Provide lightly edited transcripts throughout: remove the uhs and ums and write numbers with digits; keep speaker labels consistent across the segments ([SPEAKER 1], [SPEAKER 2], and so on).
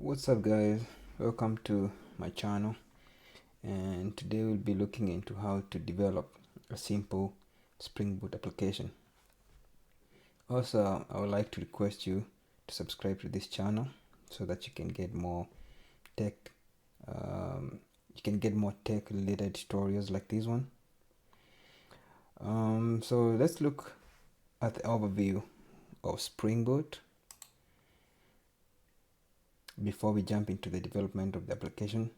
[SPEAKER 1] What's up guys, welcome to my channel, and today we'll be looking into how to develop a simple Spring Boot application. Also, I would like to request you to subscribe to this channel so that you can get more tech related tutorials like this one. So let's look at the overview of Spring Boot before we jump into the development of the application.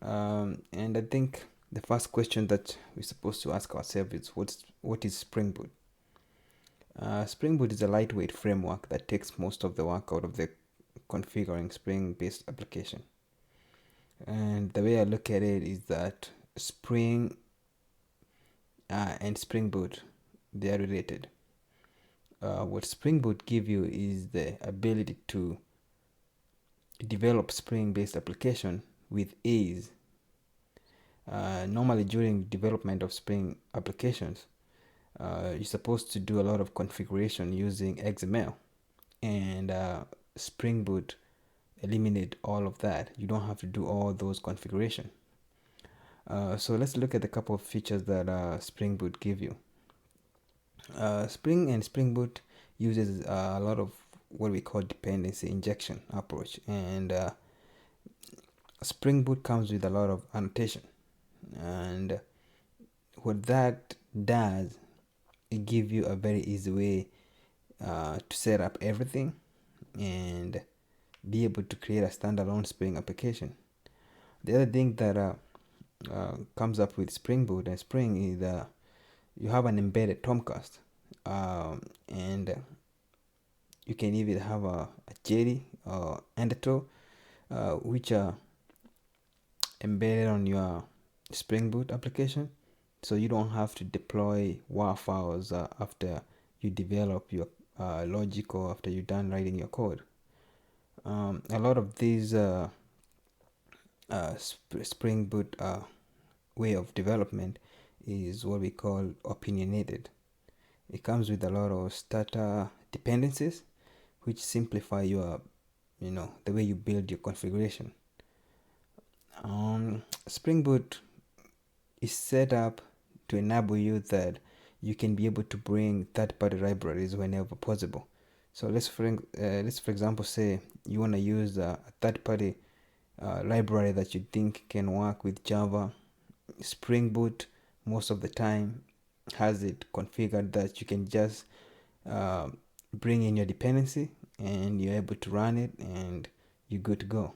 [SPEAKER 1] And I think the first question that we're supposed to ask ourselves is what is Spring Boot? Spring Boot is a lightweight framework that takes most of the work out of the configuring Spring-based application. And the way I look at it is that Spring and Spring Boot, they are related. What Spring Boot give you is the ability to develop Spring-based application with ease. Normally during development of Spring applications, you're supposed to do a lot of configuration using XML, and Spring Boot eliminate all of that. You don't have to do all those configuration. So let's look at a couple of features that Spring Boot give you. Spring Boot uses a lot of what we call dependency injection approach, and Spring Boot comes with a lot of annotation, and what that does, it gives you a very easy way to set up everything and be able to create a standalone Spring application. The other thing that comes up with Spring Boot and Spring is you have an embedded Tomcast, and you can even have a Jetty or Undertow, which are embedded on your Spring Boot application, so you don't have to deploy WAR files after you develop your logic or after you're done writing your code. A lot of these Spring Boot way of development is what we call opinionated. It comes with a lot of starter dependencies, which simplify your, the way you build your configuration. Spring Boot is set up to enable you that you can be able to bring third-party libraries whenever possible. So let's for example say you want to use a third-party library that you think can work with Java. Spring Boot most of the time has it configured that you can just bring in your dependency and you're able to run it and you're good to go.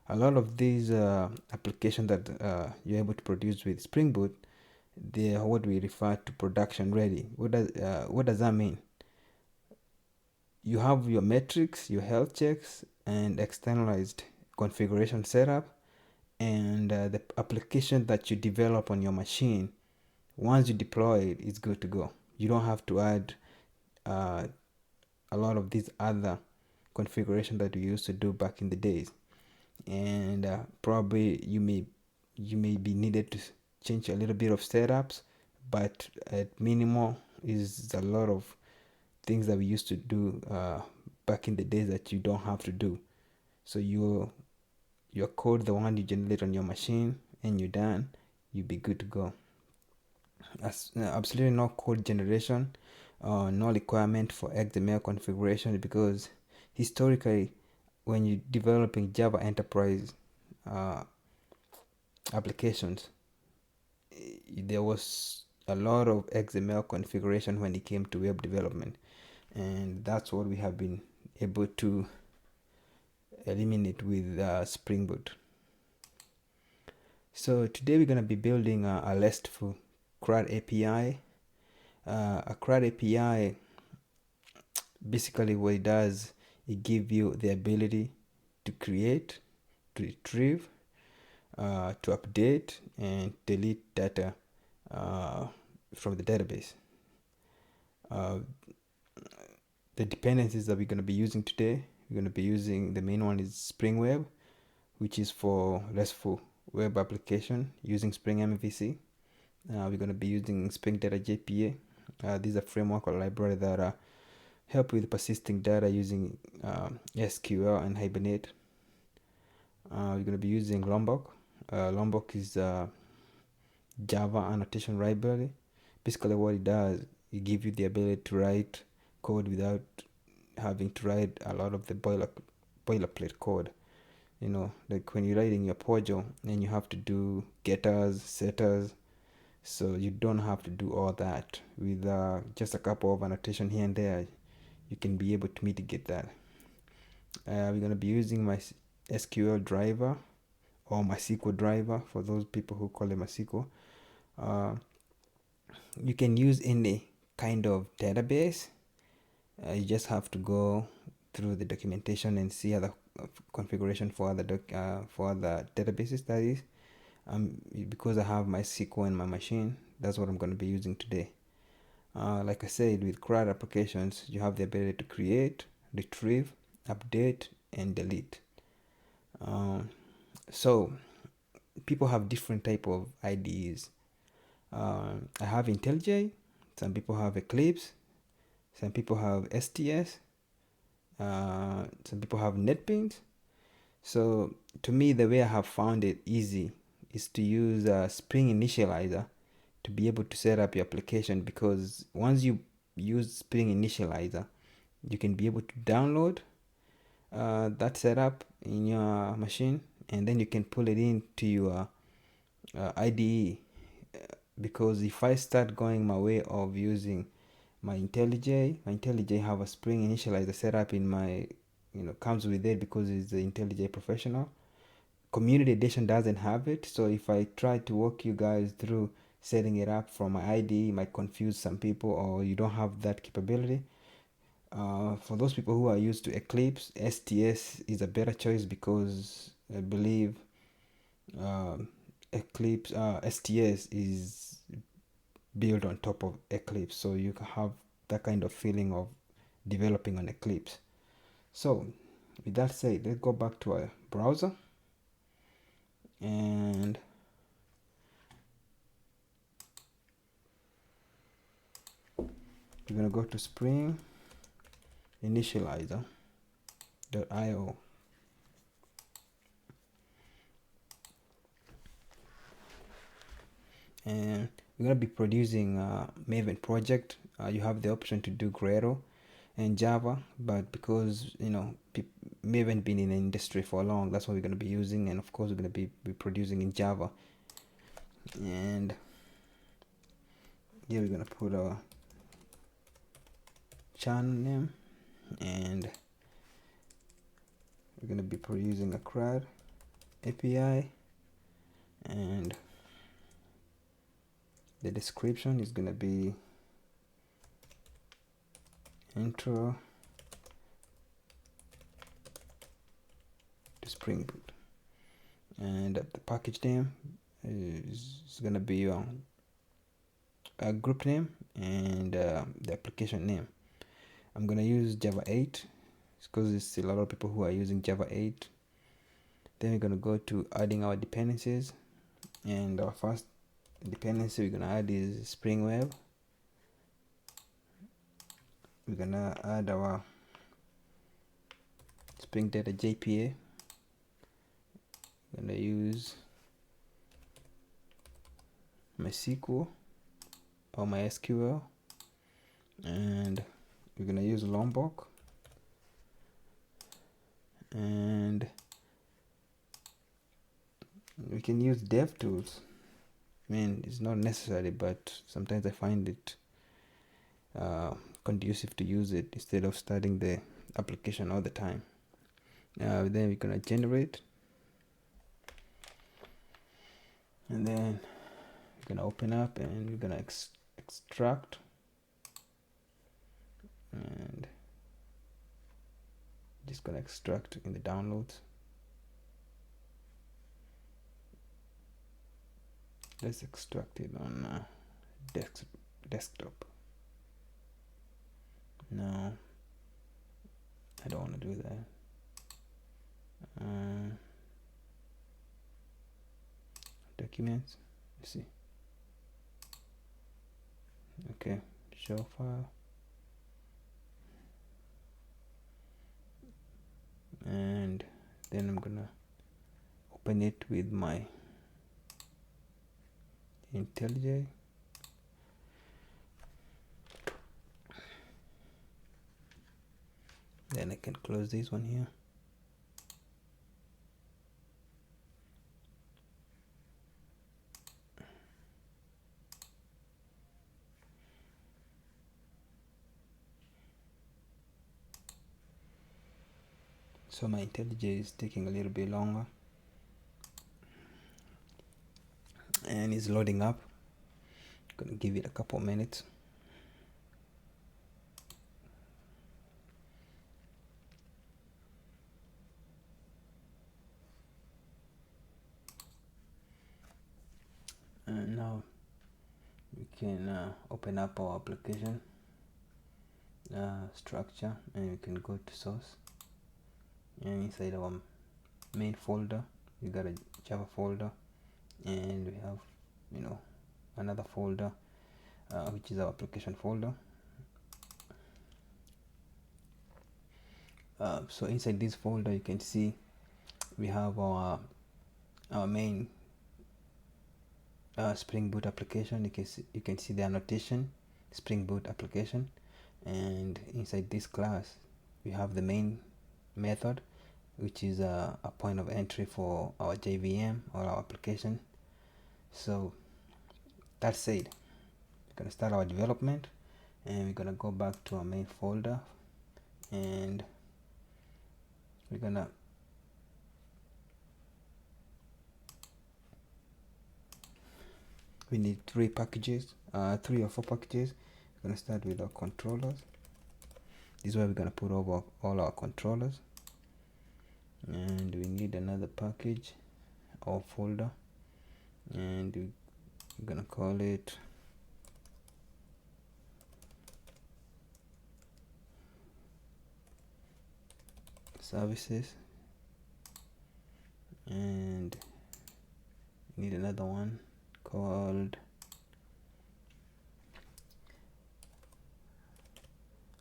[SPEAKER 1] A lot of these applications that you're able to produce with Spring Boot, they are what we refer to production ready. What does that mean? You have your metrics, your health checks, and externalized configuration setup, and the application that you develop on your machine, once you deploy it, it's good to go. You don't have to add a lot of these other configuration that we used to do back in the days, and probably you may be needed to change a little bit of setups, but at minimal is a lot of things that we used to do back in the days that you don't have to do. So your code, the one you generate on your machine, and you're done, you'll be good to go. Absolutely no code generation, no requirement for XML configuration, because historically when you're developing Java enterprise applications, there was a lot of XML configuration when it came to web development, and that's what we have been able to eliminate with Spring Boot. So today we're going to be building a RESTful CRUD API. A CRUD API, basically what it does, it gives you the ability to create, to retrieve, to update and delete data from the database. The dependencies that we're going to be using today, we're going to be using, the main one is Spring Web, which is for RESTful web application using Spring MVC. We're going to be using Spring Data JPA. These are framework or library that help with persisting data using SQL and Hibernate. We're going to be using Lombok. Lombok is a Java annotation library. Basically what it does, it gives you the ability to write code without having to write a lot of the boilerplate code. Like when you're writing your Pojo and you have to do getters, setters, so you don't have to do all that. With just a couple of annotation here and there, you can be able to mitigate that. We're going to be using my SQL driver or MySQL driver for those people who call it MySQL. You can use any kind of database. You just have to go through the documentation and see other configuration for other databases. That is, because I have MySQL in my machine, that's what I'm going to be using today. Like I said, with CRUD applications, you have the ability to create, retrieve, update, and delete. So people have different type of IDEs. I have IntelliJ, some people have Eclipse, some people have STS, some people have NetBeans. So to me, the way I have found it easy is to use a Spring Initializer to be able to set up your application, because once you use Spring Initializer, you can be able to download that setup in your machine, and then you can pull it into your IDE. Because if I start going my way of using my IntelliJ have a Spring Initializer setup in my, comes with it because it's the IntelliJ Professional. Community Edition doesn't have it, so if I try to walk you guys through setting it up from my IDE, it might confuse some people, or you don't have that capability. For those people who are used to Eclipse, STS is a better choice, because I believe Eclipse STS is built on top of Eclipse, so you can have that kind of feeling of developing on Eclipse. So with that said, let's go back to our browser, and we're gonna go to Spring Initializer.io. and we're going to be producing a Maven project. You have the option to do Gradle and Java, but because Maven been in the industry for long, that's what we're going to be using, and of course we're going to be producing in Java. And here we're going to put a channel name, and we're going to be producing a CRUD API, and the description is going to be intro to Spring Boot, and the package name is going to be a group name, and the application name. I'm going to use Java 8 because there's a lot of people who are using Java 8. Then we're going to go to adding our dependencies, and our first dependency we're going to add is Spring Web. We're going to add our Spring Data JPA. We're going to use MySQL or MySQL, and we're going to use Lombok, and we can use DevTools. I mean, it's not necessary, but sometimes I find it conducive to use it instead of starting the application all the time. Then we're gonna generate, and then we're gonna open up, and we're gonna extract, and just gonna extract in the downloads. Let's extract it on desktop. No, I don't want to do that. Documents, let's see. Okay, show file. and then I'm gonna open it with my IntelliJ. Then I can close this one here. So my IntelliJ is taking a little bit longer and it's loading up. Gonna give it a couple minutes. And now we can open up our application structure, and we can go to source, and inside our main folder we got a Java folder, and we have another folder which is our application folder. So inside this folder you can see we have our main Spring Boot application. You can see the annotation Spring Boot application, and inside this class we have the main method, which is a point of entry for our JVM or our application. So that said, we're gonna start our development, and we're gonna go back to our main folder, and we need three or four packages. We're gonna start with our controllers. This is where we're gonna put over all our controllers, and we need another package or folder, and we're gonna call it services, and we need another one called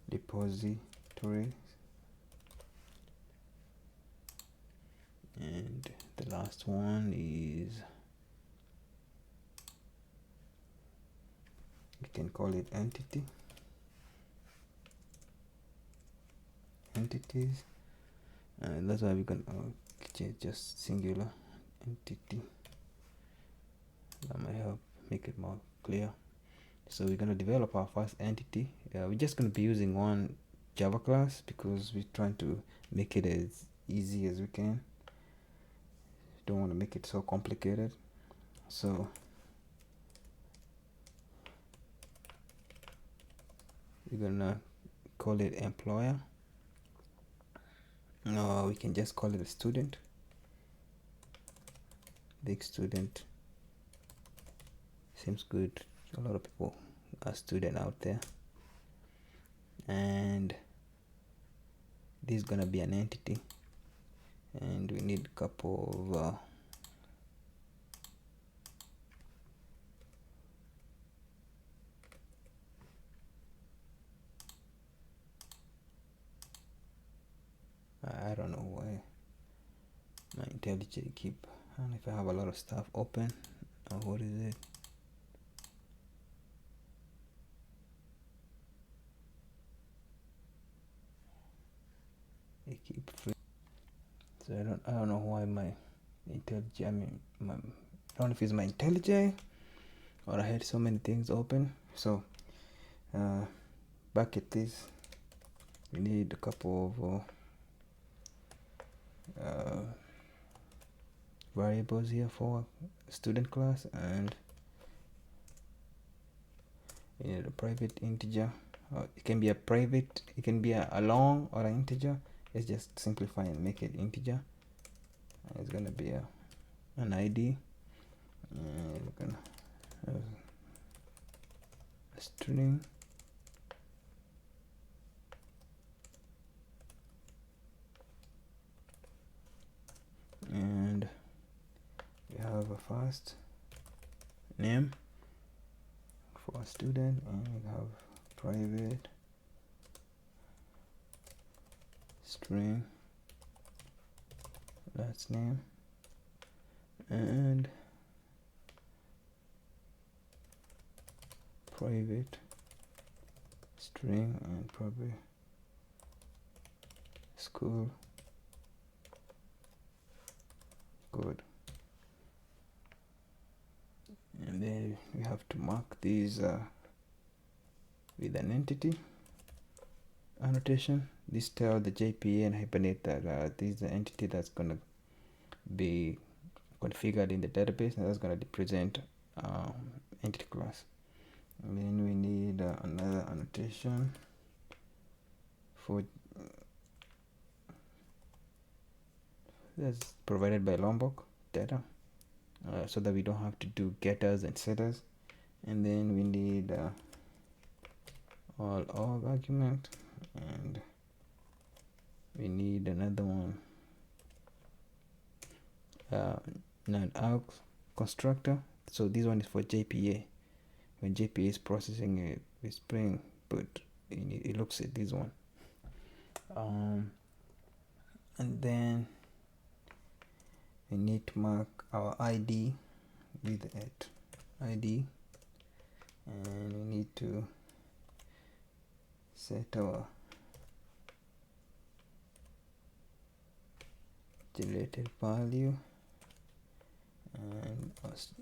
[SPEAKER 1] depositories, and the last one is, we can call it entities, and that's why we can just singular entity. That might help make it more clear. So we're going to develop our first entity. We're just going to be using one Java class because we're trying to make it as easy as we can. Don't want to make it so complicated. So we're going to call it employer. No, we can just call it a student. Big student seems good. A lot of people are student out there, and this is gonna be an entity, and we need a couple of I don't know why my IntelliJ keep, I don't know if I have a lot of stuff open or what is it. They keep free. So I don't know why my IntelliJ, I don't know if it's my IntelliJ or I had so many things open. So back at this, we need a couple of variables here for student class, and we need a private integer. It can be a private, it can be a long or an integer. Let's just simplify and make it integer. It's gonna be an ID, and we're gonna have a string, and we have a first name for a student, and we have private string class name and private string and probably school. Good. And then we have to mark these with an entity annotation. This tells the JPA and Hibernate that this is the entity that's going to be configured in the database, and that's going to represent entity class. And then we need another annotation for that's provided by Lombok data, so that we don't have to do getters and setters. And then we need all org argument, and we need another one, non-arg constructor. So this one is for JPA. When JPA is processing it with Spring, but it looks at this one. And then we need to mark our ID with it ID, and we need to set our generated value and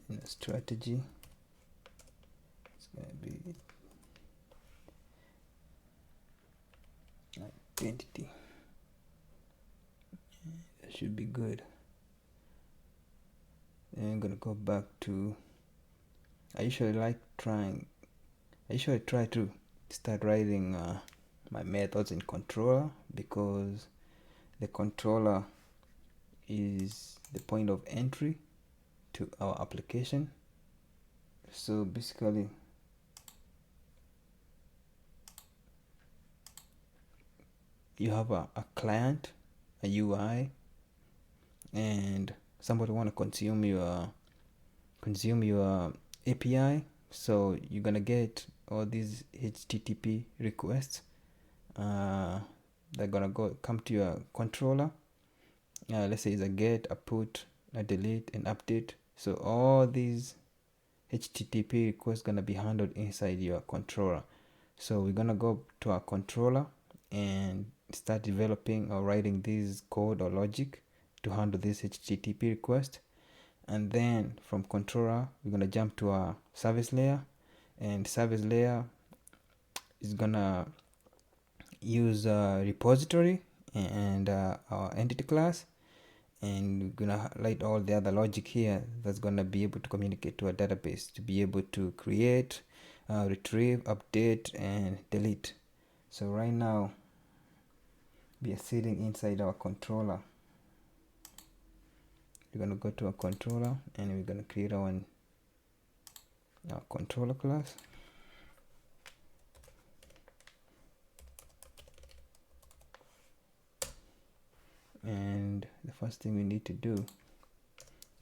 [SPEAKER 1] in a strategy it's going to be identity. That should be good. And I'm gonna go back to, I usually try to start writing my methods in controller, because the controller is the point of entry to our application. So basically you have a client, a UI, and somebody want to consume your API. So you're gonna get all these HTTP requests they're gonna come to your controller. Let's say it's a get, a put, a delete, an update. So all these HTTP requests gonna be handled inside your controller. So we're gonna go to our controller and start developing or writing this code or logic to handle this HTTP request. And then from controller we're gonna jump to our service layer, and service layer is gonna use a repository and our entity class, and we're gonna write all the other logic here that's gonna be able to communicate to a database to be able to create, retrieve, update, and delete. So right now we are sitting inside our controller. We're gonna go to our controller and we're gonna create our controller class. And the first thing we need to do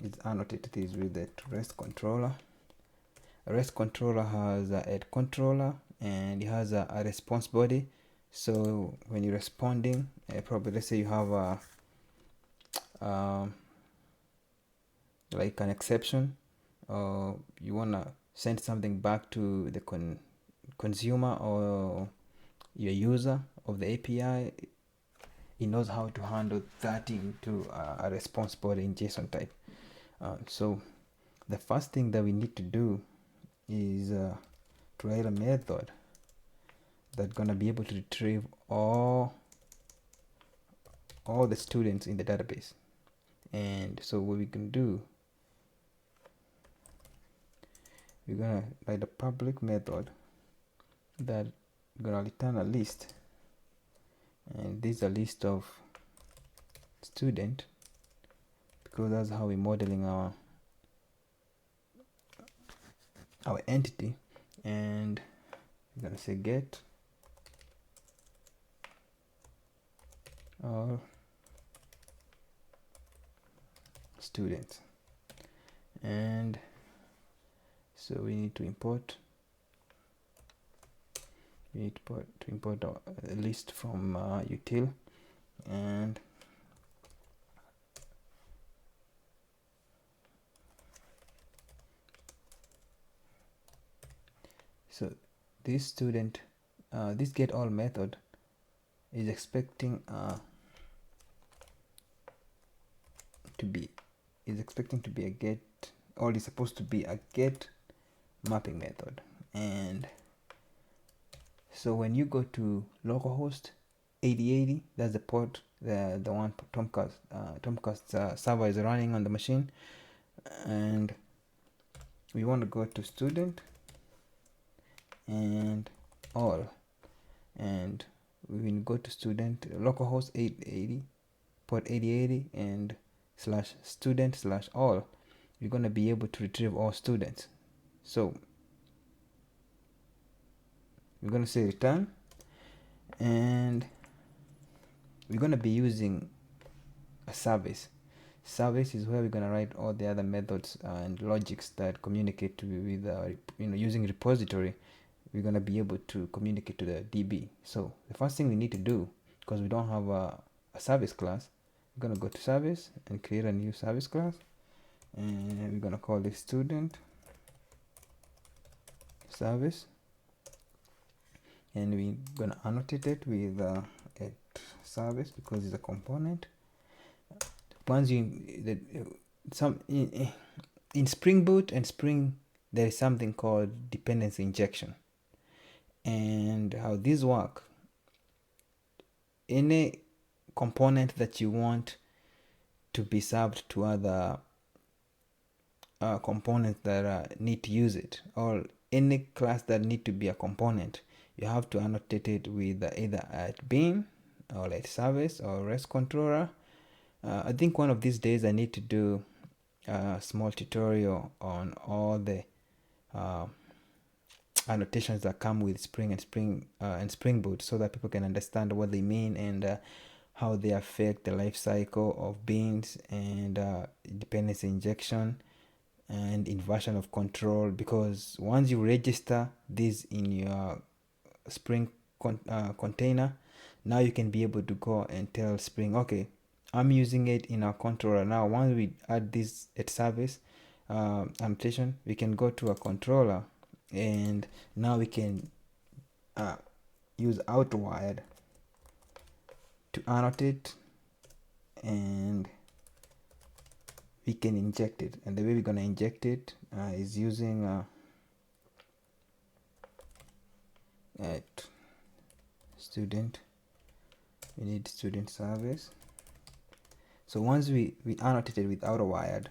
[SPEAKER 1] is annotate this with the REST controller. A REST controller has a head controller and it has a response body. So when you're responding, probably let's say you have like an exception, or you wanna send something back to the consumer or your user of the API, it knows how to handle that into a response body in JSON type. So the first thing that we need to do is to write a method that's gonna be able to retrieve all the students in the database. And so what we can do, we're gonna write a public method that gonna return a list, and this is a list of student, because that's how we're modeling our entity. And we're gonna say get all students, and so we need to import a list from util, and So this student, this get all method is expecting to be a get, or is supposed to be a get mapping method. And so when you go to localhost 8080, that's the port, the one Tomcast server is running on the machine, and we want to go to student and all, and we will go to student localhost 880 port 8080 and /student/all. You're going to be able to retrieve all students. So we're going to say return, and we're going to be using a service. Service is where we're going to write all the other methods and logics that communicate with using repository. We're going to be able to communicate to the DB. So the first thing we need to do, because we don't have a service class, we're going to go to service and create a new service class, and we're going to call this student service, and we're going to annotate it with at service because it's a component. Once you in Spring Boot and Spring, there is something called dependency injection. And how these work, any component that you want to be served to other components that need to use it, or any class that need to be a component, you have to annotate it with either at bin or at service or REST controller. I think one of these days I need to do a small tutorial on all the annotations that come with Spring and Spring Boot, so that people can understand what they mean and how they affect the life cycle of beans and dependency injection and inversion of control. Because once you register this in your Spring container, now you can be able to go and tell Spring, okay, I'm using it in our controller. Now once we add this at service annotation, we can go to a controller, and now we can use outwired to annotate, and we can inject it. And the way we're going to inject it is using at student, we need student service. So once we annotated with outwired,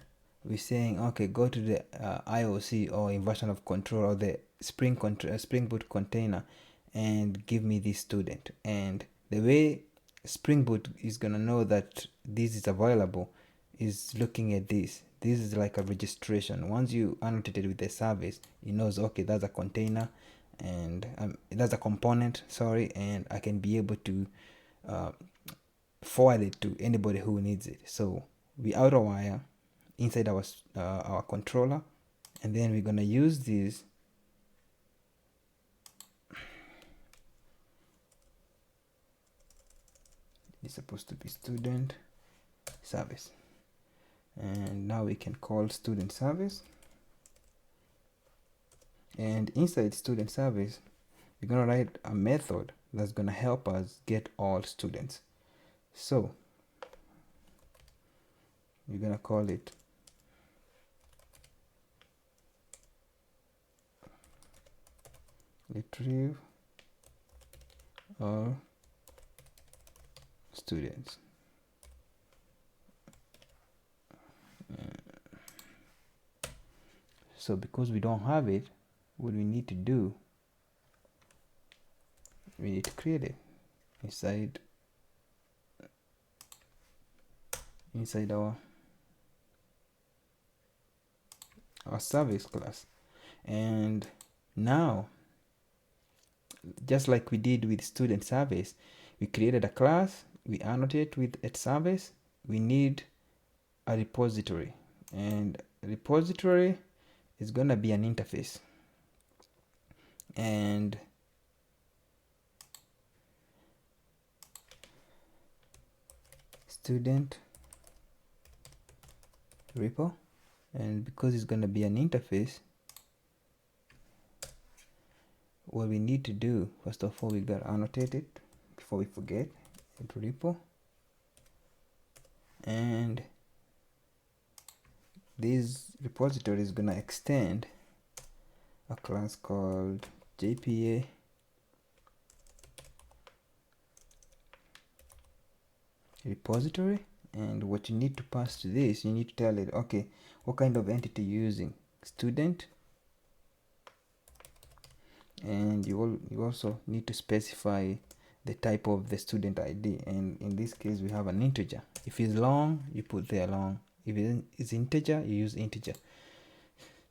[SPEAKER 1] we're saying, okay, go to the IOC or inversion of control or the Spring Boot container and give me this student. And the way Spring Boot is gonna know that this is available is looking at this. This is like a registration. Once you annotated with the service, it knows, okay, that's a container, and that's a component, sorry, and I can be able to forward it to anybody who needs it. So we outwire inside our controller, and then we're gonna use this it's supposed to be student service, and now we can call student service, and inside student service we're gonna write a method that's gonna help us get all students. So we're gonna call it retrieve all students. So because we don't have it, what we need to do, we need to create it inside our service class. And now, just like we did with student service, we created a class, we annotate with at service, we need a repository, and a repository is gonna be an interface. And student repo, and because it's gonna be an interface, what we need to do, first of all, we gotta annotate it before we forget. Repo, and this repository is gonna extend a class called JPA repository. And what you need to pass to this, you need to tell it, okay, what kind of entity you're using, student, and you also need to specify the type of the student ID, and in this case we have an integer. If it's long, you put there long. If it's integer, you use integer.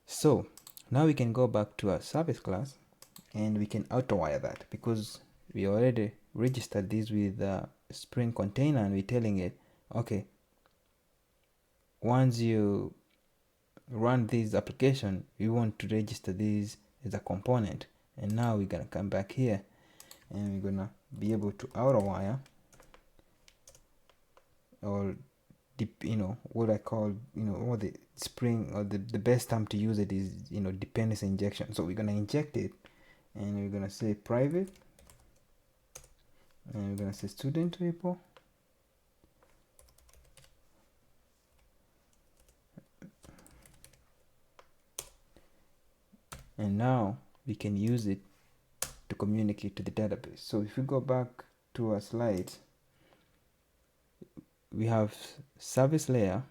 [SPEAKER 1] So now we can go back to our service class and we can auto-wire that, because we already registered this with the Spring container, and we're telling it, okay, once you run this application, we want to register this as a component. And now we're gonna come back here and we're gonna be able to auto-wire, or what I call, or the Spring, or the best time to use it is dependency injection. So we're gonna inject it, and we're gonna say private, and we're gonna say student repo, and now we can use it to communicate to the database. So if we go back to our slides, we have service layer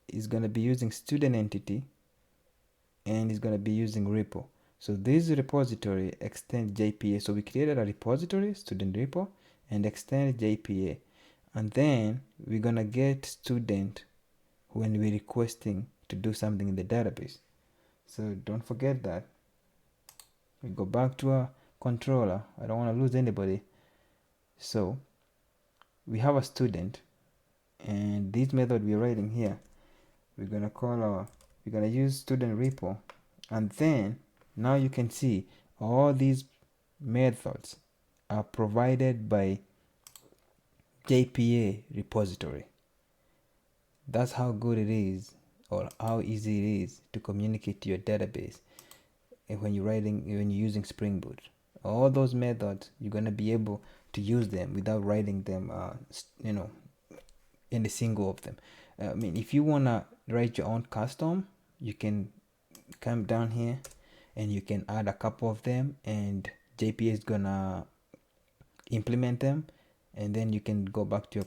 [SPEAKER 1] is going to be using student entity, and is going to be using repo. So this repository extends JPA. So we created a repository, student repo, and extend JPA, and then we're going to get student when we're requesting to do something in the database. So don't forget that. We go back to our controller. I don't want to lose anybody. So we have a student, and this method we're writing here, we're gonna use student repo, and then now you can see all these methods are provided by JPA repository. That's how good it is, or how easy it is to communicate to your database when you're using Spring Boot. All those methods, you're gonna be able to use them without writing them in a single of them. I mean, if you wanna write your own custom, you can come down here and you can add a couple of them, and JPA is gonna implement them, and then you can go back to your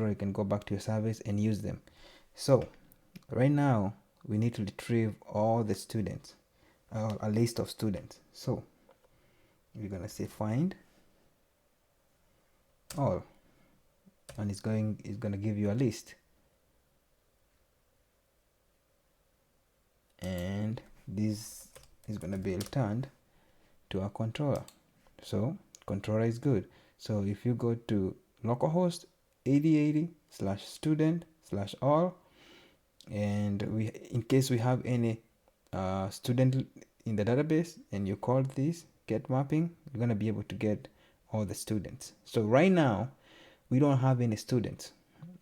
[SPEAKER 1] you can go back to your service and use them. So right now we need to retrieve all the students, a list of students. So we're gonna say find all, and it's gonna give you a list, and this is gonna be returned to our controller. So controller is good. So if you go to localhost 8080/student/all, and in case we have any student in the database, and you call this get mapping, you're gonna be able to get all the students. So right now we don't have any students.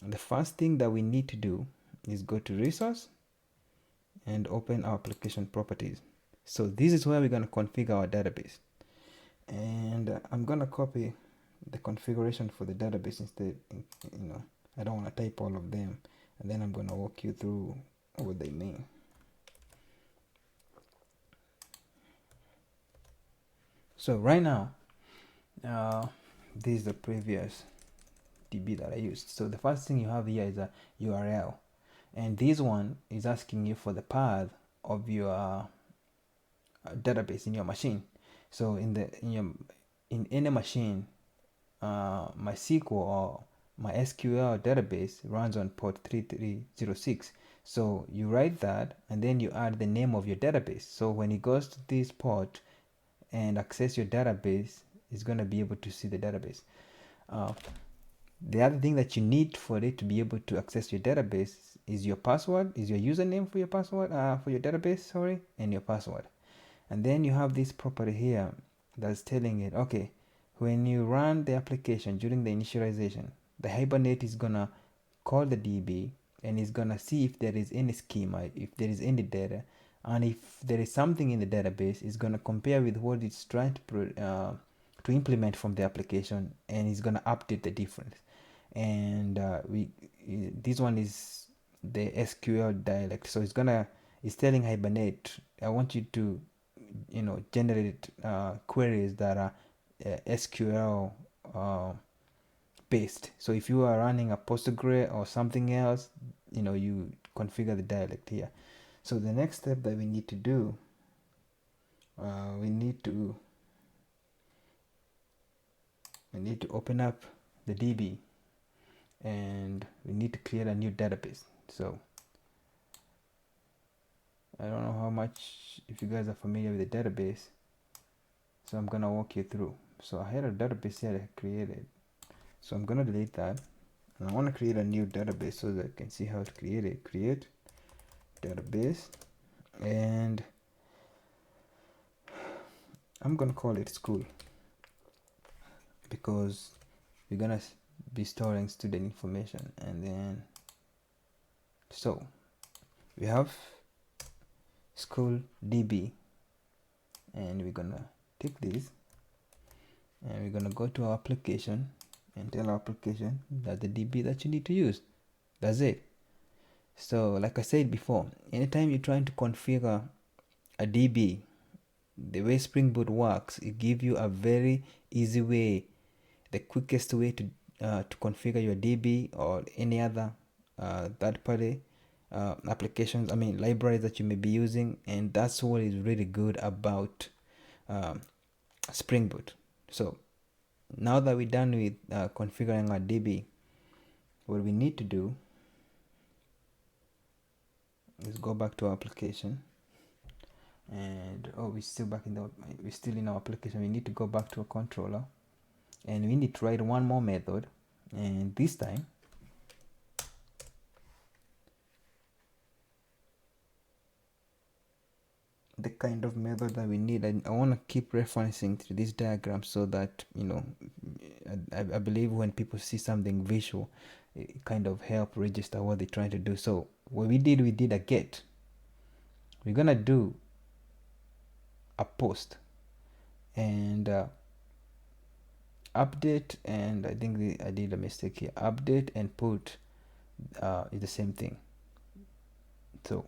[SPEAKER 1] The first thing that we need to do is go to resource and open our application properties. So this is where we're going to configure our database, and I'm going to copy the configuration for the database instead. I don't want to type all of them, and then I'm going to walk you through what they mean. So right now, this is the previous DB that I used. So the first thing you have here is a URL, and this one is asking you for the path of your database in your machine. So in any machine, MySQL or MySQL database runs on port 3306. So you write that, and then you add the name of your database. So when it goes to this port and access your database, it's going to be able to see the database. The other thing that you need for it to be able to access your database is your password, is your username for your password, for your database, sorry, and your password. And then you have this property here that's telling it, okay, when you run the application during the initialization, the Hibernate is gonna call the DB, and it's gonna see if there is any schema, if there is any data, and if there is something in the database, it's going to compare with what it's trying to implement from the application, and it's going to update the difference. And this one is the SQL dialect, so it's telling Hibernate, I want you to generate queries that are SQL based. So if you are running a Postgre or something else, you configure the dialect here. So the next step that we need to do, we need to open up the DB, and we need to create a new database. So I don't know how much, if you guys are familiar with the database, so I'm gonna walk you through. So I had a database here I created, so I'm gonna delete that, and I want to create a new database so that I can see how to create it. Create database, and I'm gonna call it school, because we're gonna be storing student information. And then so we have school DB, and we're gonna take this, and we're gonna go to our application and tell our application that the DB that you need to use. That's it. So like I said before, anytime you're trying to configure a DB, the way Spring Boot works, it gives you a very easy way, the quickest way to configure your DB or any other third-party applications, libraries that you may be using. And that's what is really good about Spring Boot. So now that we're done with configuring our DB, what we need to do is go back to our application. And we're still in our application. We need to go back to a controller, and we need to write one more method. And this time the kind of method that we need, I want to keep referencing to this diagram so that I believe when people see something visual, it kind of help register what they're trying to do. So what we did a get. We're gonna do a post and update, and I think I did a mistake here. Update and put is the same thing. So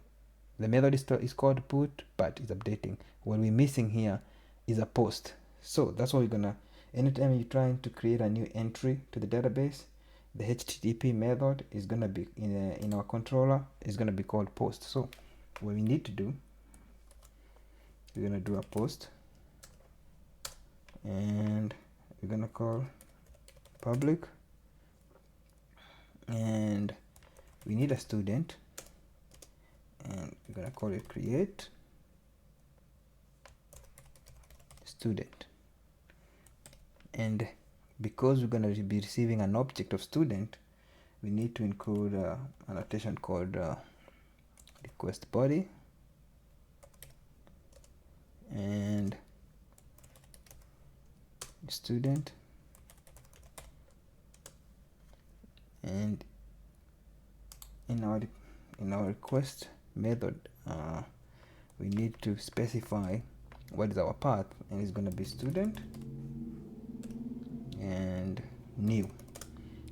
[SPEAKER 1] the method is called put, but it's updating. What we're missing here is a post. So that's what we're gonna, anytime you're trying to create a new entry to the database, the HTTP method is gonna be in our controller is gonna be called post. So what we need to do, we're gonna do a post, and we're gonna call public, and we need a student, and we're gonna call it create student. And because we're gonna be receiving an object of student, we need to include an annotation called request body, and student, and in our request method we need to specify what is our path, and it's going to be student and new.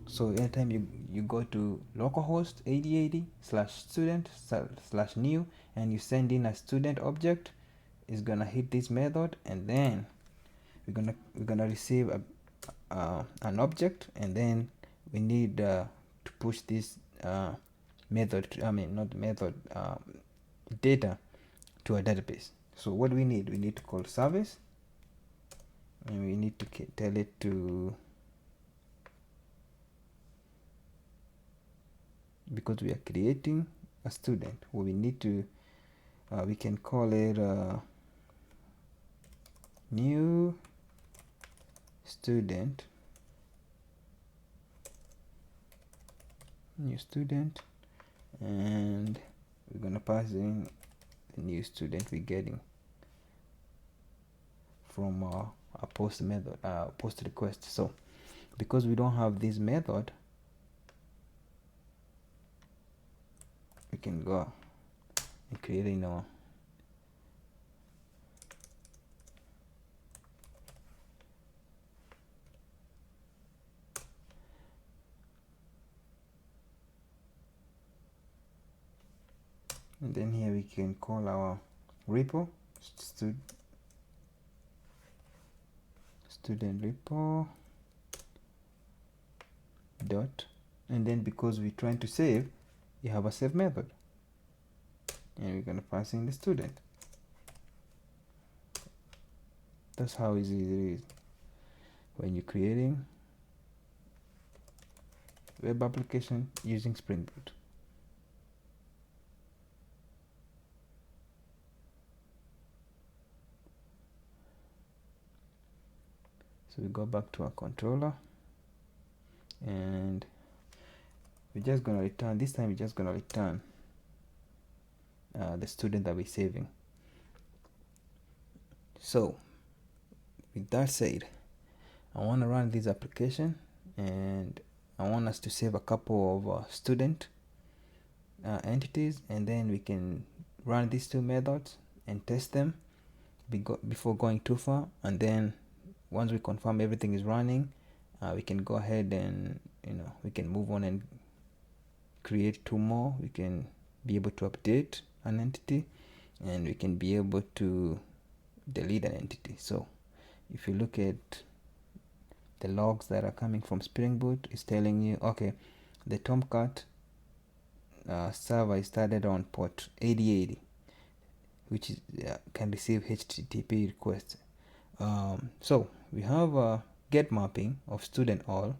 [SPEAKER 1] So anytime you go to localhost 8080/student/new and you send in a student object, it's gonna hit this method, and then we're gonna receive an object, and then we need to push this method, not method, data to a database. So what we need to call service, and we need to tell it to, because we are creating a student, what we need to we can call it new student, and we're gonna pass in the new student we're getting from our post method, post request. So because we don't have this method, we can go and create And then here we can call our repo student repo dot, and then because we're trying to save, you have a save method, and we're going to pass in the student. That's how easy it is when you're creating web application using Spring Boot. So we go back to our controller, and we're just going to return, this time we're just going to return the student that we're saving. So with that said, I want to run this application, and I want us to save a couple of student entities, and then we can run these two methods and test them before going too far. And then once we confirm everything is running, we can go ahead and we can move on and create two more. We can be able to update an entity, and we can be able to delete an entity. So if you look at the logs that are coming from Spring Boot, it's telling you, okay, the Tomcat server is started on port 8080, which is can receive HTTP requests. So we have a get mapping of student all.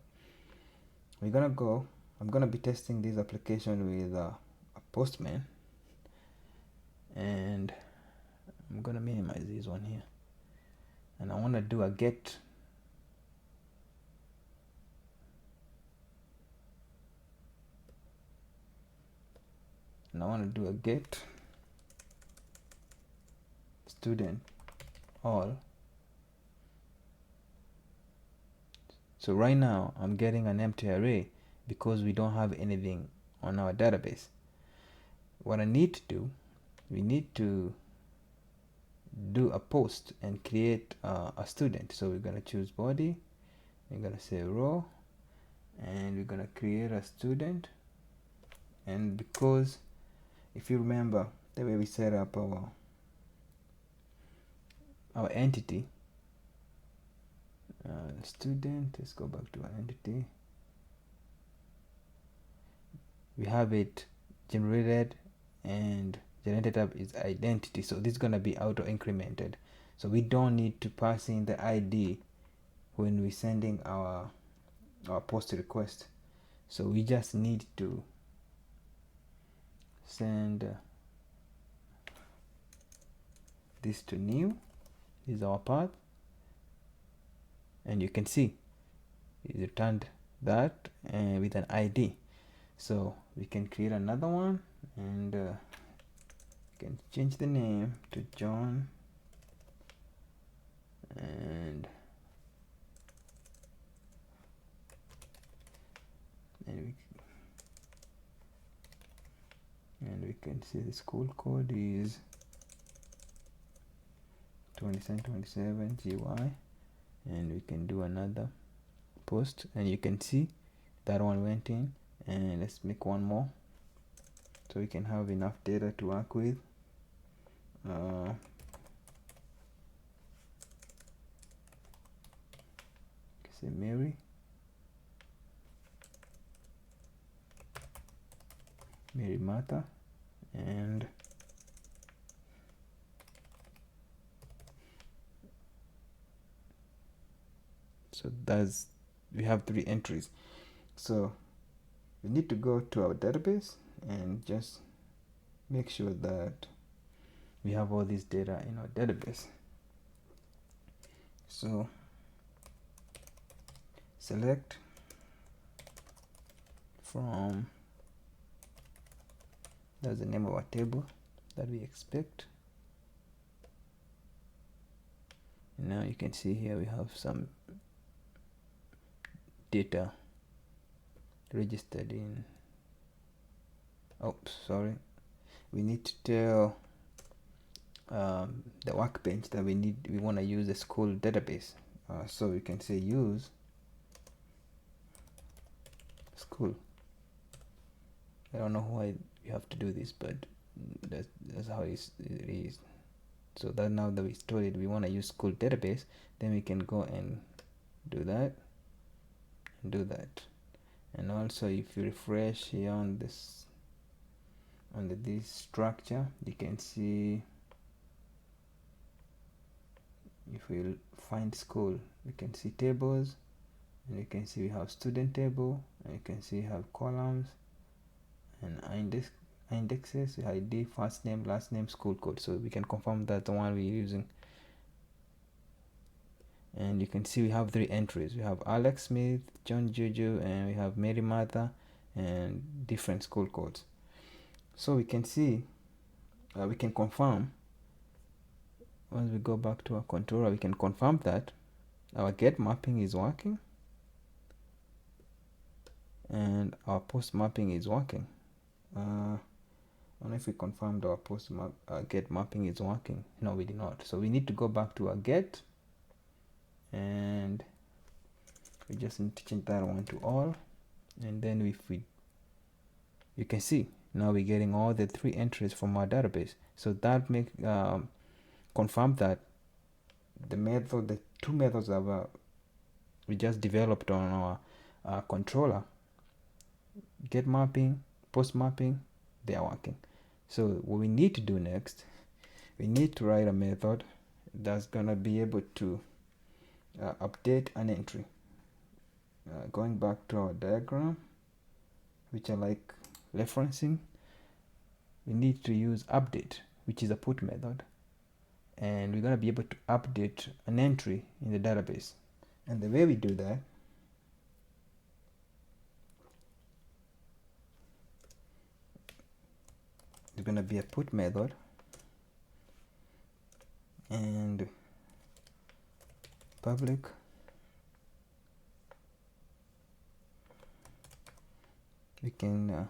[SPEAKER 1] I'm gonna be testing this application with a Postman, and I'm gonna minimize this one here, and I want to do a get student all. So right now I'm getting an empty array because we don't have anything on our database. What I need to do, we need to do a post and create a student. So we're going to choose body, we're going to say row, and we're going to create a student. And because if you remember the way we set up our entity, student, let's go back to our entity. We have it generated, and generated up is identity, so this is going to be auto incremented, so we don't need to pass in the ID when we're sending our post request. So we just need to send this to new. This is our path, and you can see it returned that with an ID. So we can create another one, and can change the name to John, and we can see the school code is 2727 GY, and we can do another post, and you can see that one went in. And let's make one more so we can have enough data to work with. Say Mary Martha, and so we have 3 entries. So we need to go to our database and just make sure that we have all this data in our database. So select from, that's the name of our table that we expect. And now you can see here we have some data registered in, sorry, we need to tell the workbench that we want to use a school database. So we can say use school. I don't know why you have to do this, but That's how it is. So that now that we stored it, we want to use school database, then we can go and do that and do that. And also if you refresh here on this under this structure, you can see, if we find school, you can see tables, and you can see we have student table, and you can see we have columns and indexes, ID, first name, last name, school code. So we can confirm that the one we're using. And you can see we have 3 entries. We have Alex Smith, John Juju, and we have Mary Martha, and different school codes. So we can see, we can confirm, once we go back to our controller, we can confirm that our get mapping is working and our post mapping is working. I don't know if we confirmed our get mapping is working. No, we did not. So we need to go back to our get, and we just need to change that one to all. And then if you can see now we're getting all the 3 entries from our database. So that confirm that the 2 methods that we just developed on our controller, get mapping, post mapping, they are working. So what we need to do next, we need to write a method that's gonna be able to update an entry. Going back to our diagram, which I like referencing, we need to use update, which is a put method, and we're going to be able to update an entry in the database. And the way we do that, it's going to be a put method, and public we can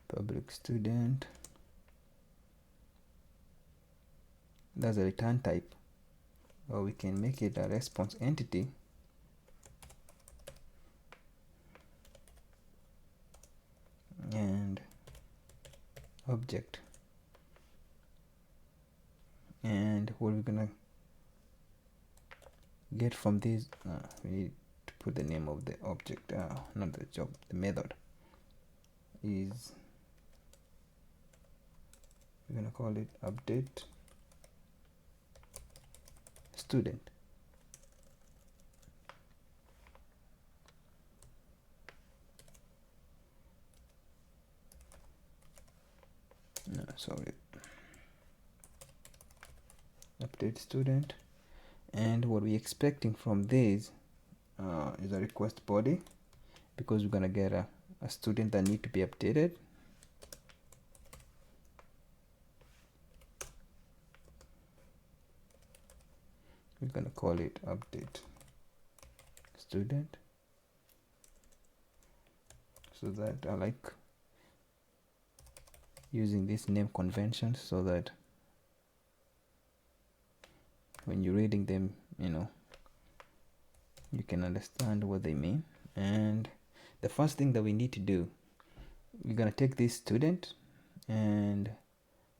[SPEAKER 1] public student, that's a return type, or we can make it a response entity, and object. And what we're gonna get from this, we need to put the name of the object, not the job, the method is, we're gonna call it update student. No, sorry, update student. And what we're expecting from this is a request body, because we're gonna get a student that need to be updated. We're gonna call it update student, so that I like using this name conventions, so that when you're reading them, you can understand what they mean. And the first thing that we need to do, we're gonna take this student, and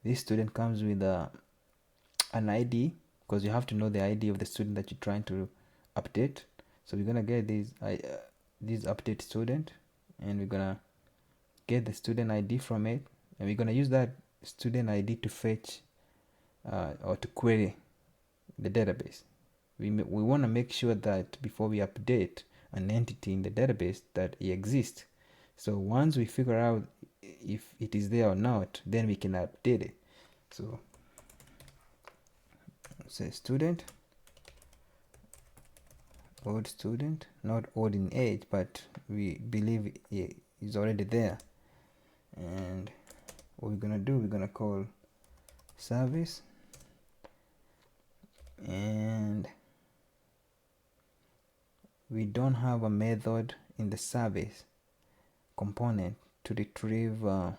[SPEAKER 1] this student comes with an ID, because you have to know the ID of the student that you're trying to update. So we're gonna get this update student, and we're gonna get the student ID from it, and we're gonna use that student ID to fetch or to query the database. We want to make sure that before we update an entity in the database, that it exists. So once we figure out if it is there or not, then we can update it. So say student, old student, not old in age, but we believe it is already there. And what we're gonna do, we're gonna call service, and we don't have a method in the service component to retrieve a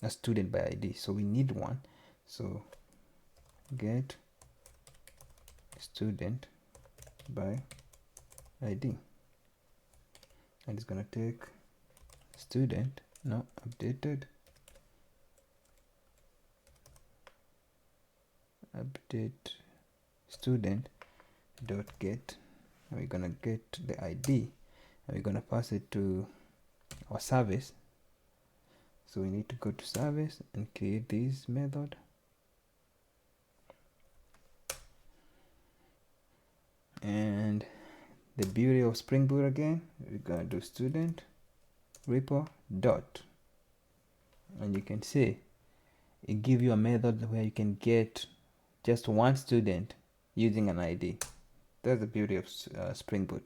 [SPEAKER 1] student by ID, so we need one. So get student by ID, and it's gonna take student, no, update student dot get, and we're gonna get the ID and we're gonna pass it to our service. So we need to go to service and create this method, and the beauty of Spring Boot again, we're gonna do student repo dot, and you can see it gives you a method where you can get just one student using an ID. That's the beauty of Spring Boot.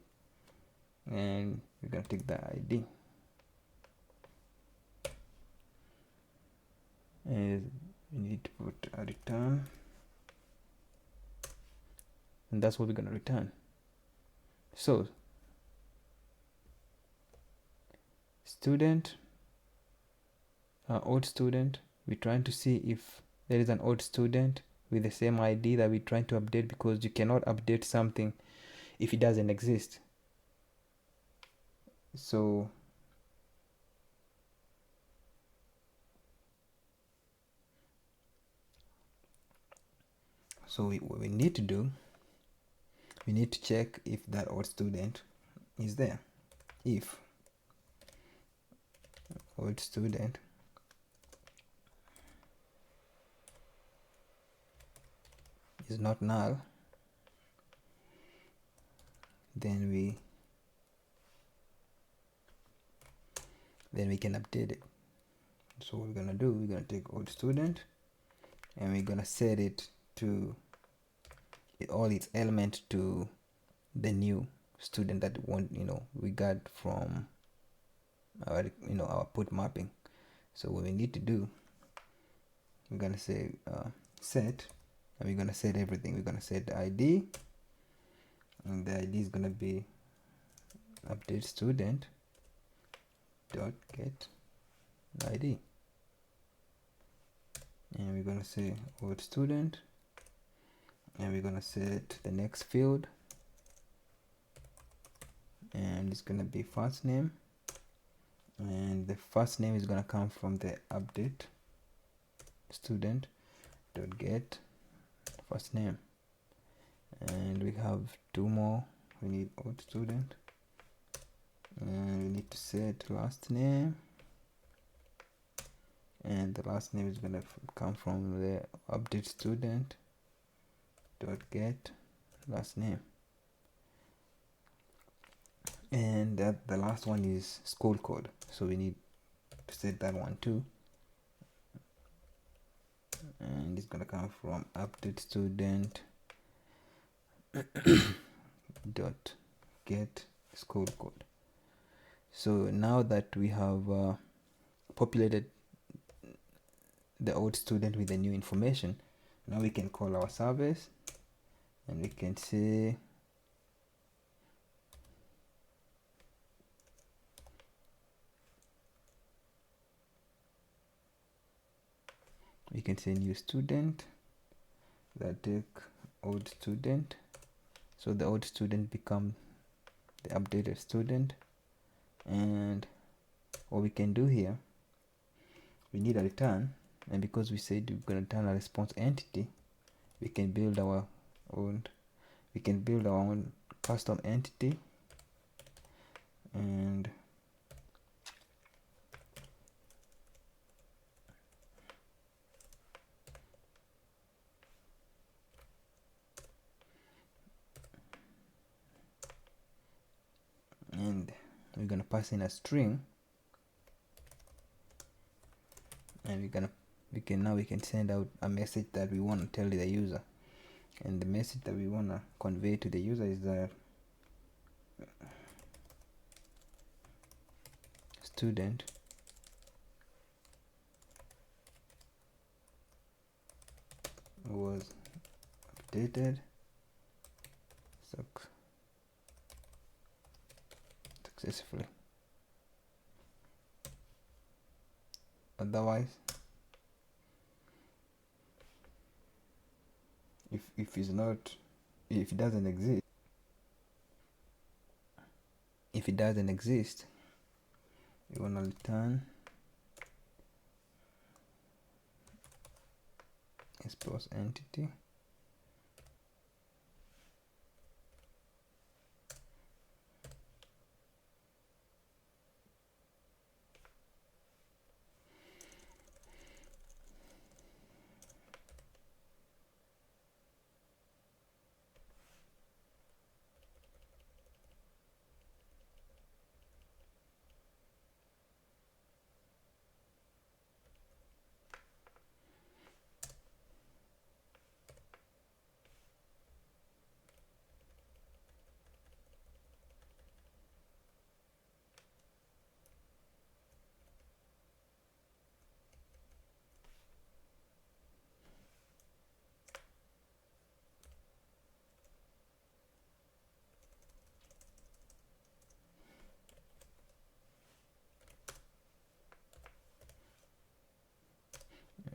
[SPEAKER 1] And we're gonna take the ID, and we need to put a return, and that's what we're gonna return. So student, old student, we're trying to see if there is an old student with the same ID that we're trying to update, because you cannot update something if it doesn't exist. So what we need to do, we need to check if that old student is there. If old student is not null, then we can update it. So what we're gonna do, we're gonna take old student and we're gonna set it to all its element to the new student that we got from our our put mapping. So what we need to do, we're gonna say set, and we're gonna set everything. We're gonna set the ID, and the ID is gonna be update student dot get ID, and we're gonna say old student, and we're gonna set the next field, and it's gonna be first name, and the first name is gonna come from the update student dot get first name. And we have two more. We need old student, and we need to set last name, and the last name is gonna come from the update student dot get last name. And that the last one is school code, so we need to set that one too, and it's gonna come from update student dot get school code. So now that we have populated the old student with the new information, now we can call our service, and we can say new student that take old student, so the old student become the updated student. And what we can do here, we need a return, and because we said we're going to return a response entity, we can build our own custom entity, and we're gonna pass in a string, and we can send out a message that we want to tell the user, and the message that we want to convey to the user is that student was updated successfully. Otherwise, if it's not if it doesn't exist, you want to return expose entity.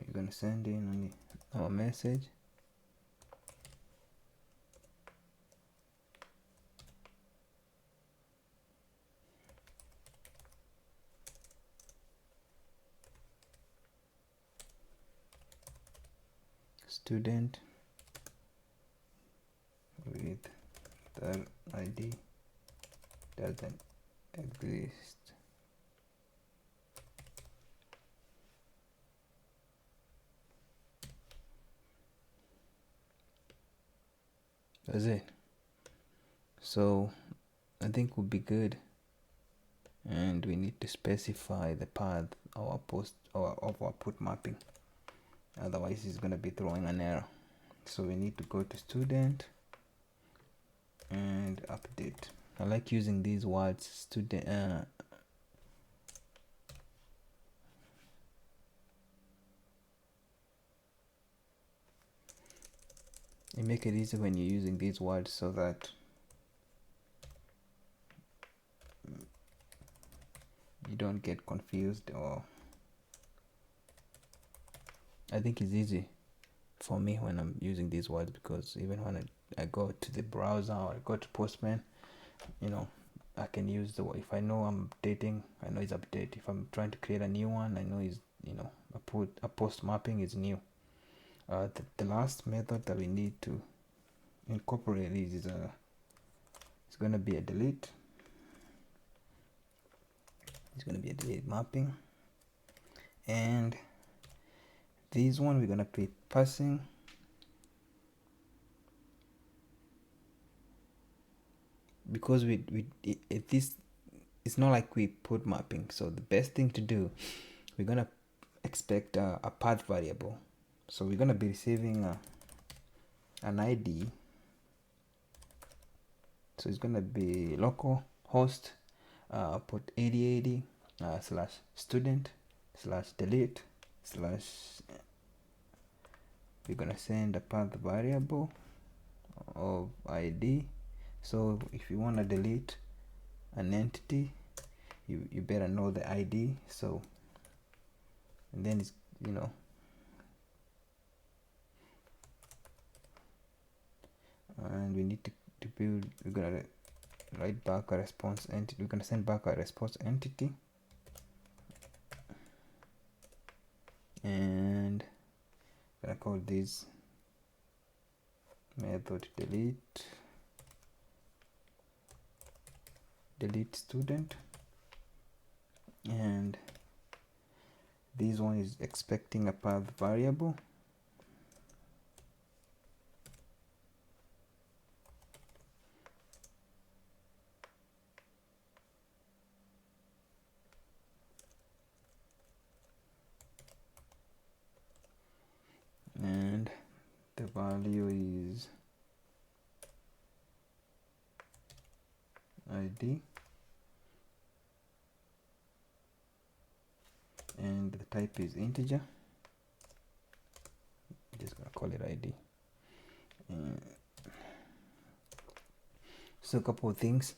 [SPEAKER 1] You're gonna send in our message. Student with the ID doesn't exist. That's it. So I think would be good, and we need to specify the path of our put mapping, otherwise it's going to be throwing an error. So we need to go to student and update. I like using these words, student you make it easy when you're using these words so that you don't get confused. Or I think it's easy for me when I'm using these words, because even when I go to the browser or I go to Postman, I can use the word. If I know I'm updating, I know it's update. If I'm trying to create a new one, I know it's a post mapping is new. The last method that we need to incorporate is it's going to be a delete. It's going to be a delete mapping, and this one we're going to be passing because it's not like we put mapping. So the best thing to do, we're going to expect a path variable. So we're going to be receiving an ID. So it's going to be local host put 8080 slash student slash delete slash, we're going to send a path variable of ID. So if you want to delete an entity, you better know the ID. So, and then it's and we need to build, we're gonna write back a response entity. We're gonna send back a response entity, and I'm gonna call this method delete student, and this one is expecting a path variable. And the value is ID, and the type is integer. I'm just gonna call it ID. So a couple of things,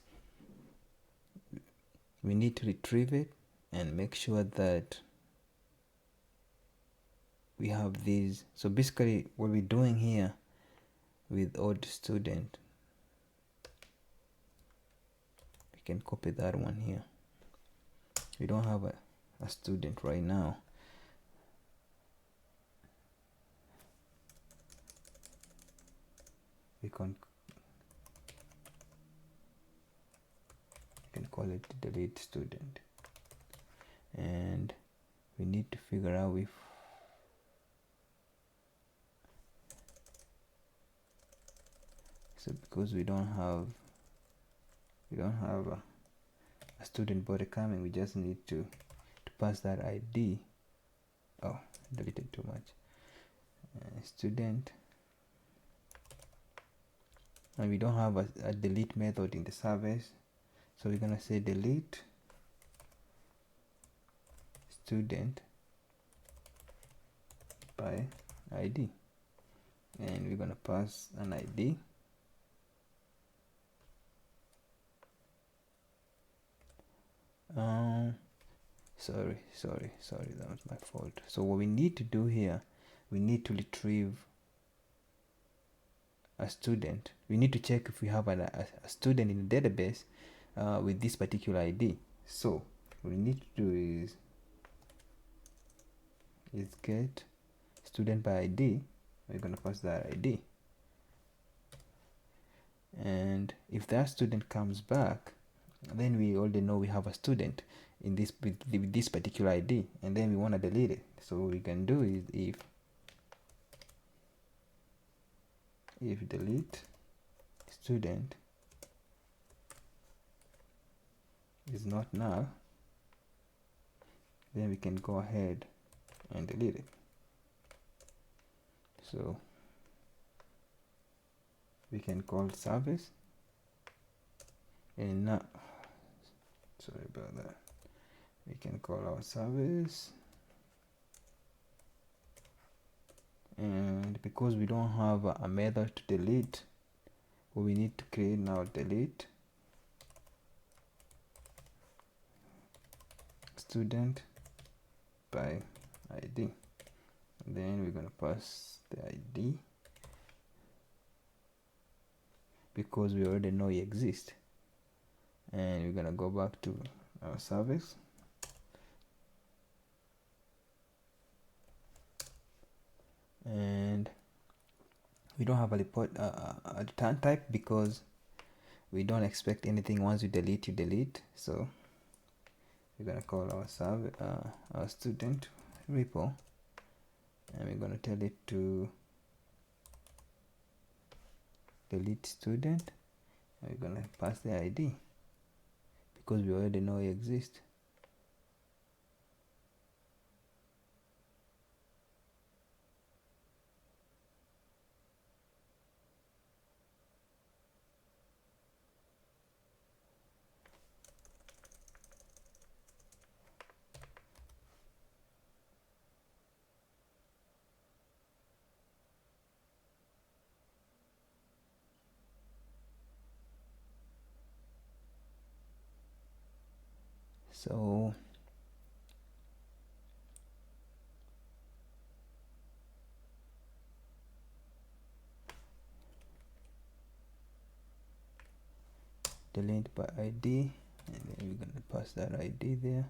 [SPEAKER 1] we need to retrieve it and make sure that we have these. So basically what we're doing here, with old student. We can copy that one here. We don't have a student right now. We can call it delete student, and we need to figure out if because we don't have a student body coming, we just need to pass that ID. Oh, deleted too much. Student, and we don't have a delete method in the service, so we're gonna say delete student by ID, and we're gonna pass an ID. Sorry, that was my fault. So what we need to do here, we need to retrieve a student. We need to check if we have a student in the database with this particular ID. So what we need to do is get student by ID. We're going to pass that ID, and if that student comes back, then we already know we have a student in this with this particular ID, and then we want to delete it. So what we can do is if delete student is not null, then we can go ahead and delete it. So we can call service, and now sorry about that, we can call our service, and because we don't have a method to delete, what we need to create now, delete student by ID, and then we're going to pass the ID because we already know it exists, and we're going to go back to our service, and we don't have a return type because we don't expect anything. Once you delete. So we're going to call our service, our student repo, and we're going to tell it to delete student, and we're going to pass the ID because we already know it exists. So delete by ID, and then we're going to pass that ID there,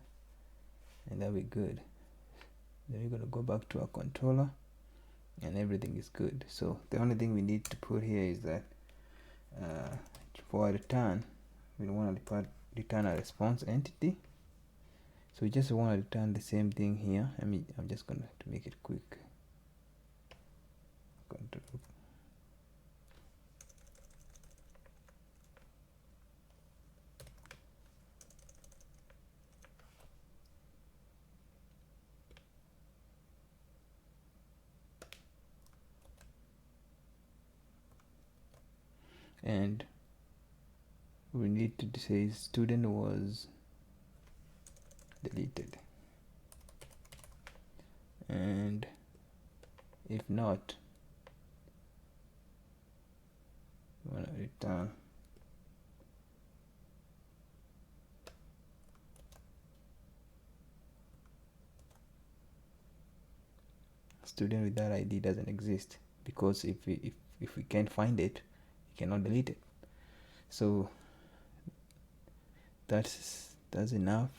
[SPEAKER 1] and that'll be good. Then we're going to go back to our controller, and everything is good. So the only thing we need to put here is that for a return, we want to return a response entity. So we just want to return the same thing here. I'm just going to make it quick. And we need to say student was deleted, and if not, we want to return student with that ID doesn't exist, because if if we can't find it, you cannot delete it. So that's enough.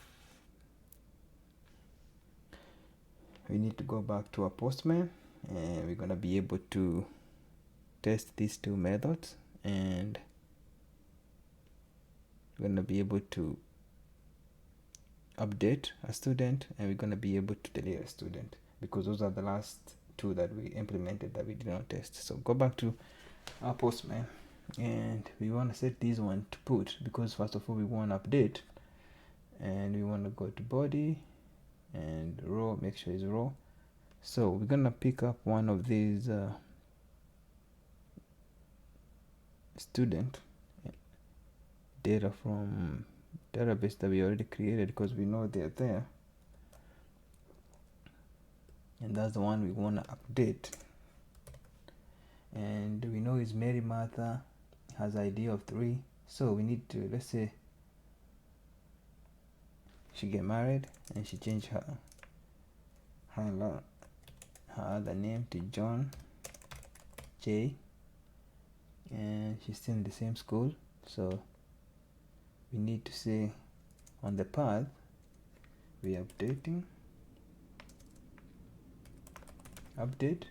[SPEAKER 1] We need to go back to our Postman, and we're gonna be able to test these two methods, and we're gonna be able to update a student, and we're gonna be able to delete a student, because those are the last two that we implemented that we did not test. So go back to our Postman, and we want to set this one to put, because first of all we want to update, and we want to go to body and row, make sure it's row. So we're gonna pick up one of these student data from database that we already created, because we know they're there, and that's the one we want to update. And we know it's Mary Martha, has ID of 3, so we need to, let's say she get married and she changed her other name to John J, and she's still in the same school. So we need to say on the path we are updating, update,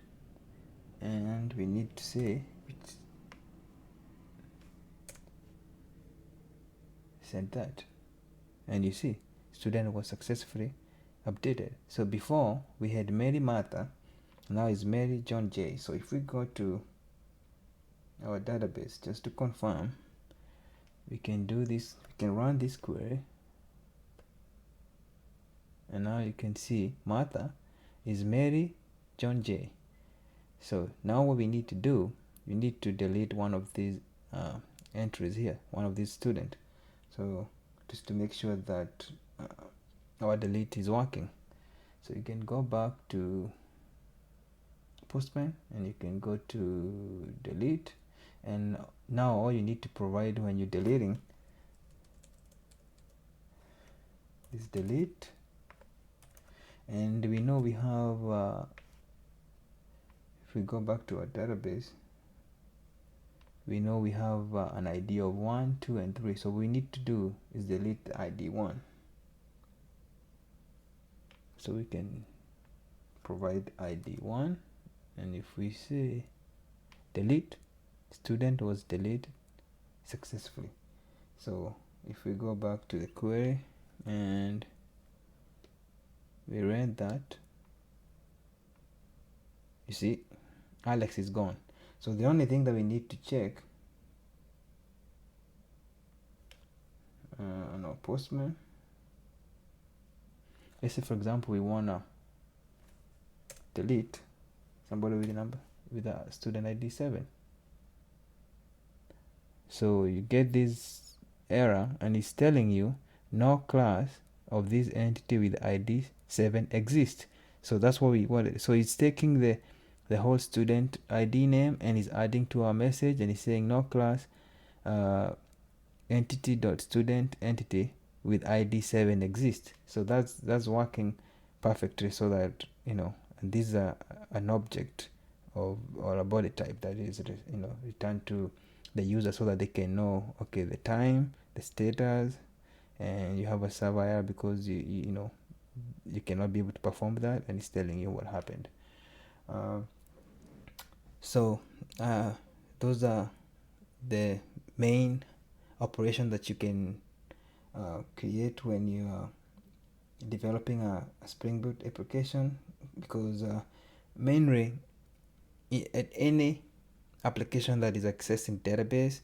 [SPEAKER 1] and we need to say send that, and you see student was successfully updated. So before we had Mary Martha, now it's Mary John J. So if we go to our database just to confirm, we can do this, we can run this query, and now you can see Martha is Mary John J. So now what we need to do, we need to delete one of these entries here, one of these student. So just to make sure that our delete is working. So you can go back to Postman, and you can go to delete, and now all you need to provide when you're deleting is delete. And we know we have if we go back to our database, we know we have an ID of 1, 2, and 3. So what we need to do is delete the ID 1. So we can provide ID 1, and if we say delete, student was deleted successfully. So if we go back to the query and we ran that, you see Alex is gone. So the only thing that we need to check on our Postman, let's say for example we wanna delete somebody with a number with a student ID 7. So you get this error, and it's telling you no class of this entity with ID 7 exists. So that's what we wanted. So it's taking the whole student ID name and is adding to our message, and it's saying no class entity.student entity with ID 7 exists. So that's working perfectly, so that this is an object of or a body type that is returned to the user, so that they can know, okay, the time, the status, and you have a server error because you cannot be able to perform that, and it's telling you what happened. So those are the main operations that you can create when you are developing a Spring Boot application, because mainly at any application that is accessing database,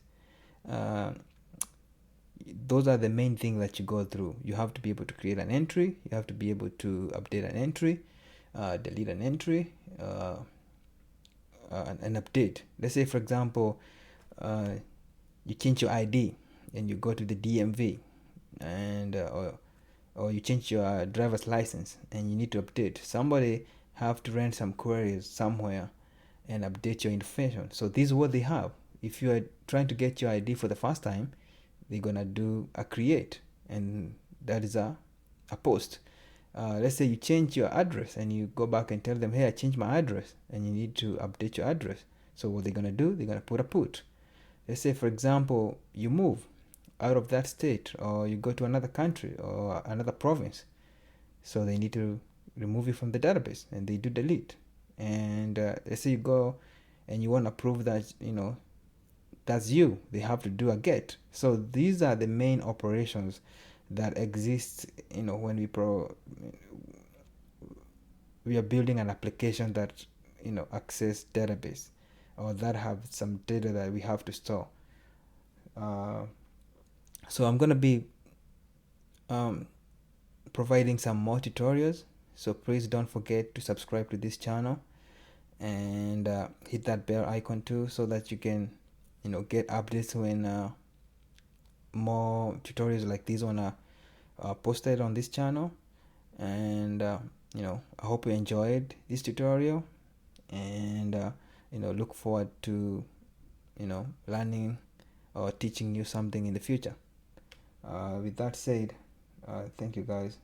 [SPEAKER 1] those are the main things that you go through. You have to be able to create an entry, you have to be able to update an entry, delete an entry, and update. Let's say for example you change your ID and you go to the DMV, and or you change your driver's license and you need to update. Somebody have to run some queries somewhere and update your information. So this is what they have. If you are trying to get your ID for the first time, they're gonna do a create, and that is a post. Let's say you change your address and you go back and tell them, hey, I changed my address, and you need to update your address. So what they're gonna do, they're gonna put a put. Let's say, for example, you move out of that state, or you go to another country or another province, so they need to remove you from the database, and they do delete. And let's say you go and you want to prove that that's you, they have to do a get. So these are the main operations that exist when we are building an application that access database, or that have some data that we have to store. So I'm gonna be providing some more tutorials, so please don't forget to subscribe to this channel, and hit that bell icon too, so that you can get updates when more tutorials like this one are posted on this channel. And I hope you enjoyed this tutorial, and look forward to learning or teaching you something in the future. With that said, thank you guys.